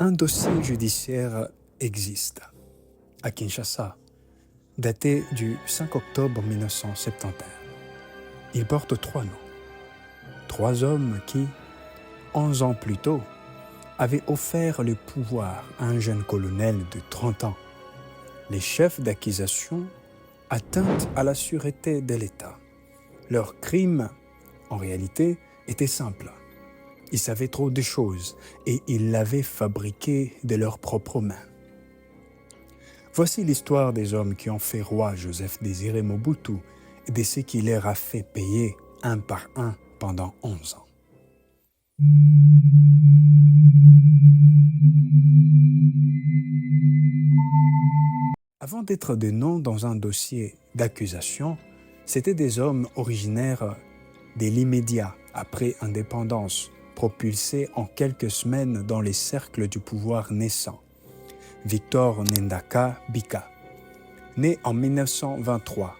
Un dossier judiciaire existe à Kinshasa, daté du 5 octobre 1971. Il porte 3 noms. 3 hommes qui, 11 ans plus tôt, avaient offert le pouvoir à un jeune colonel de 30 ans, les chefs d'accusation atteintes à la sûreté de l'État. Leur crime, en réalité, était simple. Ils savaient trop de choses et ils l'avaient fabriqué de leurs propres mains. Voici l'histoire des hommes qui ont fait roi Joseph Désiré Mobutu et de ce qu'il leur a fait payer un par un pendant 11 ans. Avant d'être des noms dans un dossier d'accusation, c'étaient des hommes originaires de l'immédiat après indépendance, propulsés en quelques semaines dans les cercles du pouvoir naissant. Victor Ndaka Bika, né en 1923,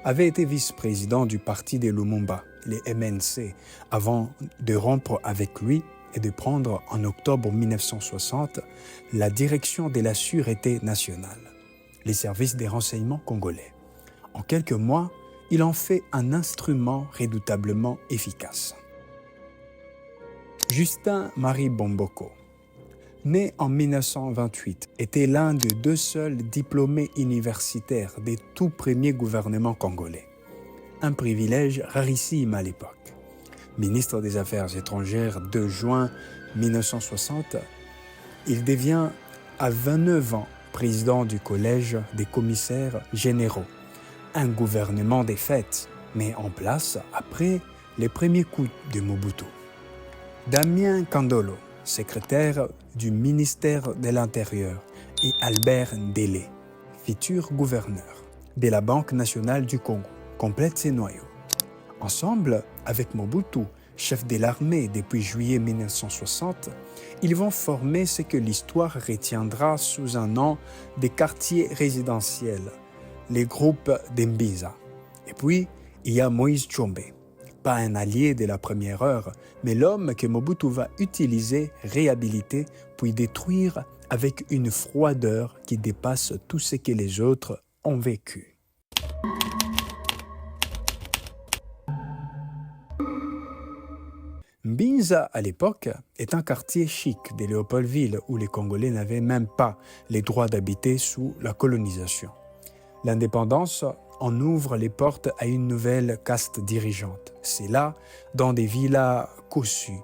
avait été vice-président du parti de Lumumba, les MNC, avant de rompre avec lui et de prendre en octobre 1960 la direction de la Sûreté nationale, les services des renseignements congolais. En quelques mois, il en fait un instrument redoutablement efficace. Justin-Marie Bomboko, né en 1928, était l'un des 2 seuls diplômés universitaires des tout premiers gouvernements congolais. Un privilège rarissime à l'époque. Ministre des Affaires étrangères 2 juin 1960, il devient à 29 ans président du Collège des commissaires généraux, un gouvernement des fêtes, mais en place après les premiers coups de Mobutu. Damien Kandolo, secrétaire du ministère de l'Intérieur, et Albert Ndélé, futur gouverneur de la Banque nationale du Congo, complètent ces noyaux. Ensemble, avec Mobutu, chef de l'armée depuis juillet 1960, ils vont former ce que l'histoire retiendra sous un nom des quartiers résidentiels, les groupes d'Mbisa. Et puis, il y a Moïse Tshombe, pas un allié de la première heure, mais l'homme que Mobutu va utiliser, réhabiliter, puis détruire avec une froideur qui dépasse tout ce que les autres ont vécu. Mbinza, à l'époque, est un quartier chic de Léopoldville où les Congolais n'avaient même pas les droits d'habiter sous la colonisation. L'indépendance en ouvre les portes à une nouvelle caste dirigeante. C'est là, dans des villas cossues,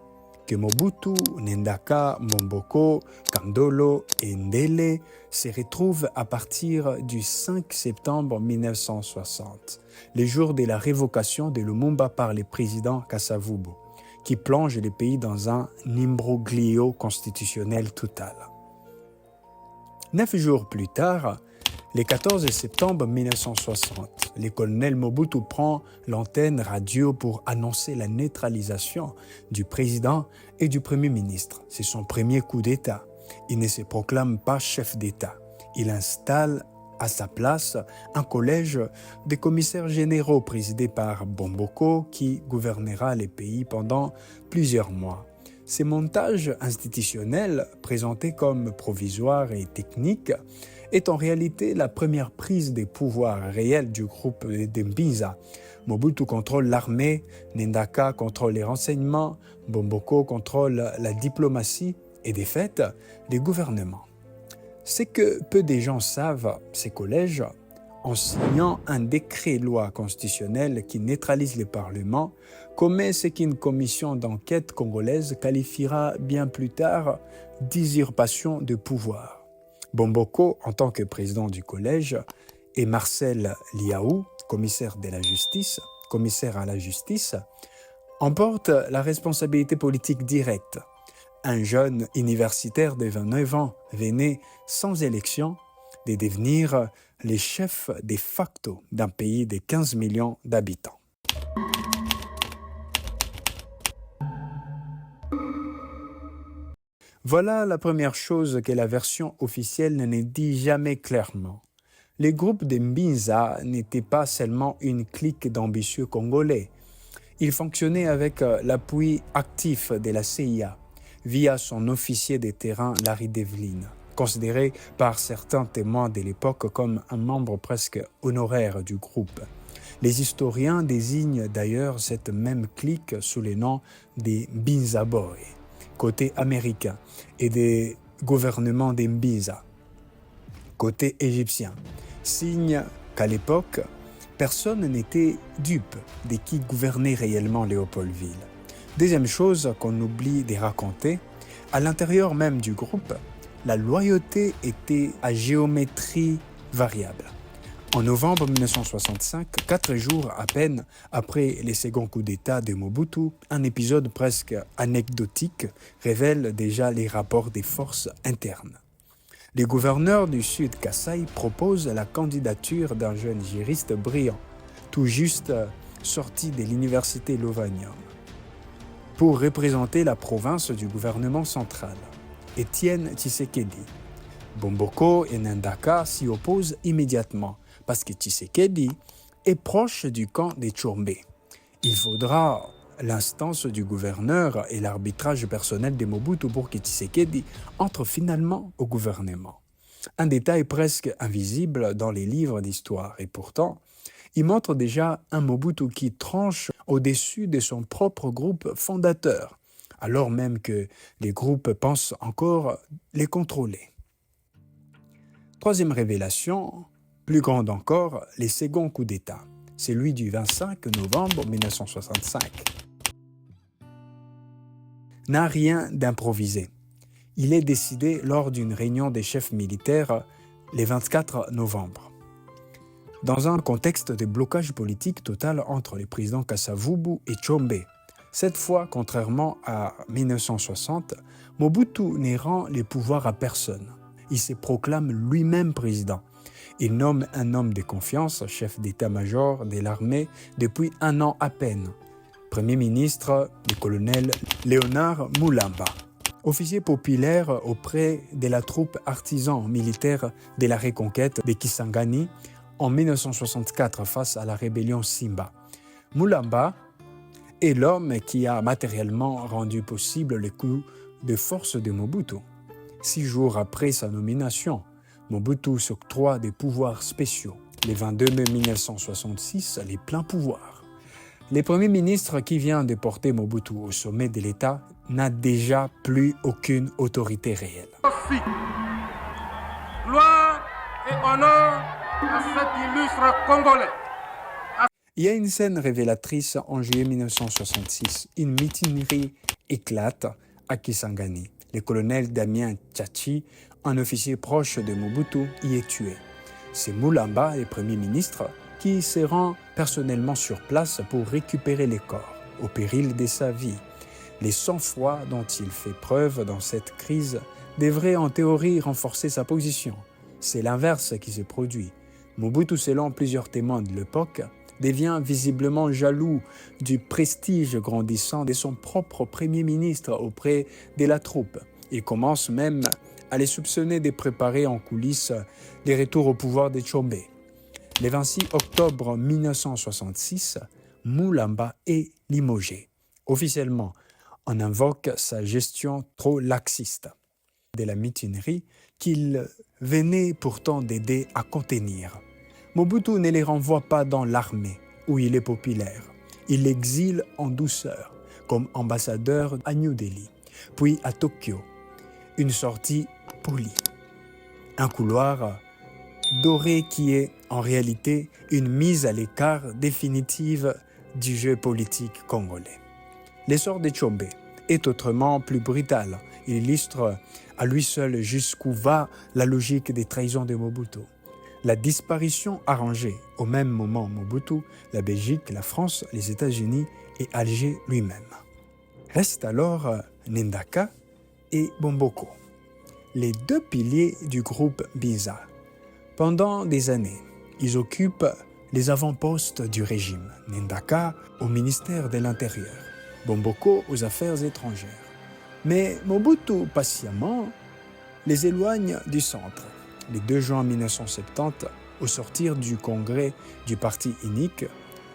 que Mobutu, Ndaka, Momboko, Kandolo et Ndélé se retrouvent à partir du 5 septembre 1960, le jour de la révocation de Lumumba par le président Kasavubu, qui plonge le pays dans un imbroglio constitutionnel total. 9 jours plus tard, le 14 septembre 1960, le colonel Mobutu prend l'antenne radio pour annoncer la neutralisation du président et du premier ministre. C'est son premier coup d'État. Il ne se proclame pas chef d'État. Il installe à sa place un collège de commissaires généraux présidé par Bomboko qui gouvernera les pays pendant plusieurs mois. Ces montages institutionnels, présentés comme provisoires et techniques, est en réalité la première prise des pouvoirs réels du groupe de Mbinza. Mobutu contrôle l'armée, Ndaka contrôle les renseignements, Bomboko contrôle la diplomatie et de fait, les gouvernements. Ce que peu de gens savent, ces collèges, en signant un décret-loi constitutionnel qui neutralise le Parlement, commet ce qu'une commission d'enquête congolaise qualifiera bien plus tard d'usurpation de pouvoir. Bomboko, en tant que président du collège, et Marcel Liaou, commissaire à la justice, emportent la responsabilité politique directe. Un jeune universitaire de 29 ans venait sans élection de devenir les chefs de facto d'un pays de 15 millions d'habitants. Voilà la première chose que la version officielle ne dit jamais clairement. Les groupes de Mbinza n'étaient pas seulement une clique d'ambitieux Congolais. Ils fonctionnaient avec l'appui actif de la CIA, via son officier des terrains Larry Devlin, considéré par certains témoins de l'époque comme un membre presque honoraire du groupe. Les historiens désignent d'ailleurs cette même clique sous le nom des Mbinza Boys, côté américain, et des gouvernements des Mbinza, côté égyptien, signe qu'à l'époque, personne n'était dupe de qui gouvernait réellement Léopoldville. Deuxième chose qu'on oublie de raconter, à l'intérieur même du groupe, la loyauté était à géométrie variable. En novembre 1965, 4 jours à peine après les seconds coups d'État de Mobutu, un épisode presque anecdotique révèle déjà les rapports des forces internes. Le gouverneur du Sud Kasaï propose la candidature d'un jeune juriste brillant, tout juste sorti de l'université Lovanium, pour représenter la province du gouvernement central, Étienne Tshisekedi. Bomboko et Ndaka s'y opposent immédiatement parce que Tshisekedi est proche du camp des Tchombe. Il faudra l'instance du gouverneur et l'arbitrage personnel de Mobutu pour que Tshisekedi entre finalement au gouvernement. Un détail presque invisible dans les livres d'histoire et pourtant, il montre déjà un Mobutu qui tranche au-dessus de son propre groupe fondateur, alors même que les groupes pensent encore les contrôler. Troisième révélation, plus grande encore, les seconds coups d'État, celui du 25 novembre 1965. N'a rien d'improvisé. Il est décidé lors d'une réunion des chefs militaires le 24 novembre. Dans un contexte de blocage politique total entre les présidents Kasavubu et Tchombe. Cette fois, contrairement à 1960, Mobutu ne rend les pouvoirs à personne. Il se proclame lui-même président. Il nomme un homme de confiance, chef d'état-major de l'armée, depuis 1 an à peine. Premier ministre, le colonel Léonard Moulamba. Officier populaire auprès de la troupe artisan militaire de la reconquête de Kisangani en 1964 face à la rébellion Simba. Moulamba est l'homme qui a matériellement rendu possible le coup de force de Mobutu. 6 jours après sa nomination, Mobutu s'octroie des pouvoirs spéciaux. Le 22 mai 1966, les pleins pouvoirs. Le Premier ministre qui vient de porter Mobutu au sommet de l'État n'a déjà plus aucune autorité réelle. Gloire et honneur à cet illustre Congolais. Il y a une scène révélatrice en juillet 1966. Une mutinerie éclate à Kisangani. Le colonel Damien Tchachi, un officier proche de Mobutu, y est tué. C'est Moulamba, le Premier ministre, qui se rend personnellement sur place pour récupérer les corps, au péril de sa vie. Les sang-froid dont il fait preuve dans cette crise devraient en théorie renforcer sa position. C'est l'inverse qui se produit. Mobutu, selon plusieurs témoins de l'époque, devient visiblement jaloux du prestige grandissant de son propre Premier ministre auprès de la troupe. Il commence même à les soupçonner de préparer en coulisses les retours au pouvoir des Tchombe. Le 26 octobre 1966, Moulamba est limogé. Officiellement, on invoque sa gestion trop laxiste de la mutinerie qu'il venait pourtant d'aider à contenir. Mobutu ne les renvoie pas dans l'armée, où il est populaire. Il l'exile en douceur, comme ambassadeur à New Delhi, puis à Tokyo. Une sortie polie. Un couloir doré qui est en réalité une mise à l'écart définitive du jeu politique congolais. L'essor des Tchombe est autrement plus brutal. Il illustre à lui seul jusqu'où va la logique des trahisons de Mobutu. La disparition arrangée au même moment Mobutu, la Belgique, la France, les États-Unis et Alger lui-même. Restent alors Ndaka et Bomboko, les 2 piliers du groupe Mbinza. Pendant des années, ils occupent les avant-postes du régime. Ndaka au ministère de l'Intérieur, Bomboko aux Affaires étrangères. Mais Mobutu, patiemment, les éloigne du centre. Le 2 juin 1970, au sortir du congrès du parti unique,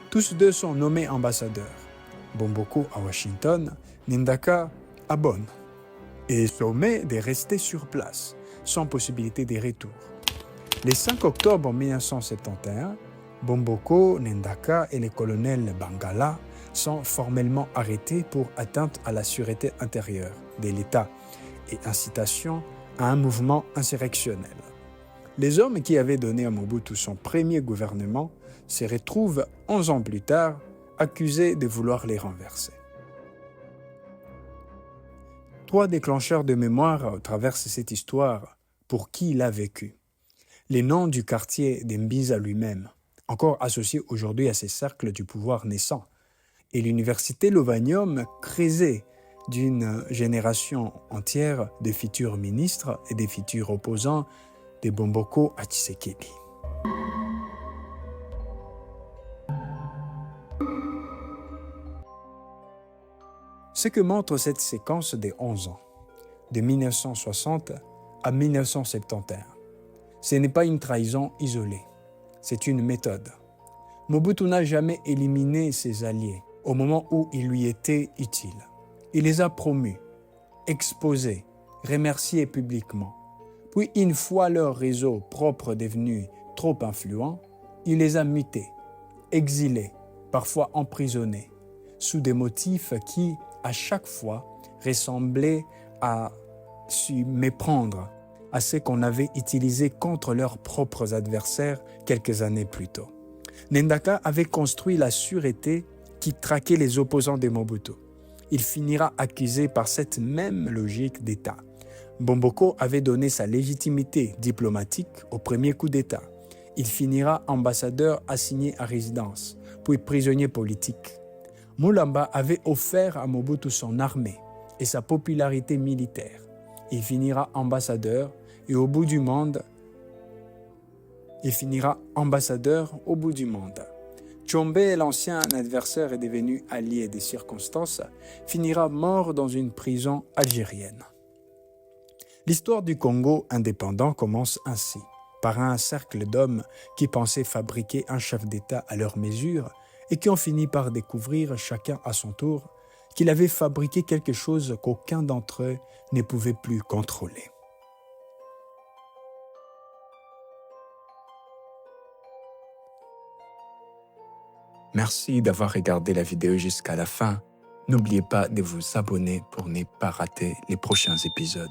tous deux sont nommés ambassadeurs. Bomboko à Washington, Ndaka à Bonn. et sommet de rester sur place, sans possibilité de retour. Le 5 octobre 1971, Bomboko, Nendaka et le colonel Bangala sont formellement arrêtés pour atteinte à la sûreté intérieure de l'État et incitation à un mouvement insurrectionnel. Les hommes qui avaient donné à Mobutu son premier gouvernement se retrouvent 11 ans plus tard accusés de vouloir les renverser. 3 déclencheurs de mémoire traversent cette histoire pour qui l'a vécu. Les noms du quartier d'Embiza lui-même, encore associé aujourd'hui à ces cercles du pouvoir naissant, et l'université Lovanium creusée d'une génération entière de futurs ministres et des futurs opposants de Bomboko à Tshisekedi. Ce que montre cette séquence des 11 ans, de 1960 à 1971, ce n'est pas une trahison isolée, c'est une méthode. Mobutu n'a jamais éliminé ses alliés au moment où il lui était utile. Il les a promus, exposés, remerciés publiquement. Puis, une fois leur réseau propre devenu trop influent, il les a mutés, exilés, parfois emprisonnés, sous des motifs qui, à chaque fois, ressemblaient à se méprendre à ce qu'on avait utilisé contre leurs propres adversaires quelques années plus tôt. Nendaka avait construit la sûreté qui traquait les opposants de Mobutu. Il finira accusé par cette même logique d'État. Bomboko avait donné sa légitimité diplomatique au premier coup d'État. Il finira ambassadeur assigné à résidence, puis prisonnier politique. Mulamba avait offert à Mobutu son armée et sa popularité militaire. Il finira ambassadeur et au bout du monde, Tshombe, l'ancien adversaire et devenu allié des circonstances, finira mort dans une prison algérienne. L'histoire du Congo indépendant commence ainsi, par un cercle d'hommes qui pensaient fabriquer un chef d'État à leur mesure et qui ont fini par découvrir, chacun à son tour, qu'il avait fabriqué quelque chose qu'aucun d'entre eux ne pouvait plus contrôler. Merci d'avoir regardé la vidéo jusqu'à la fin. N'oubliez pas de vous abonner pour ne pas rater les prochains épisodes.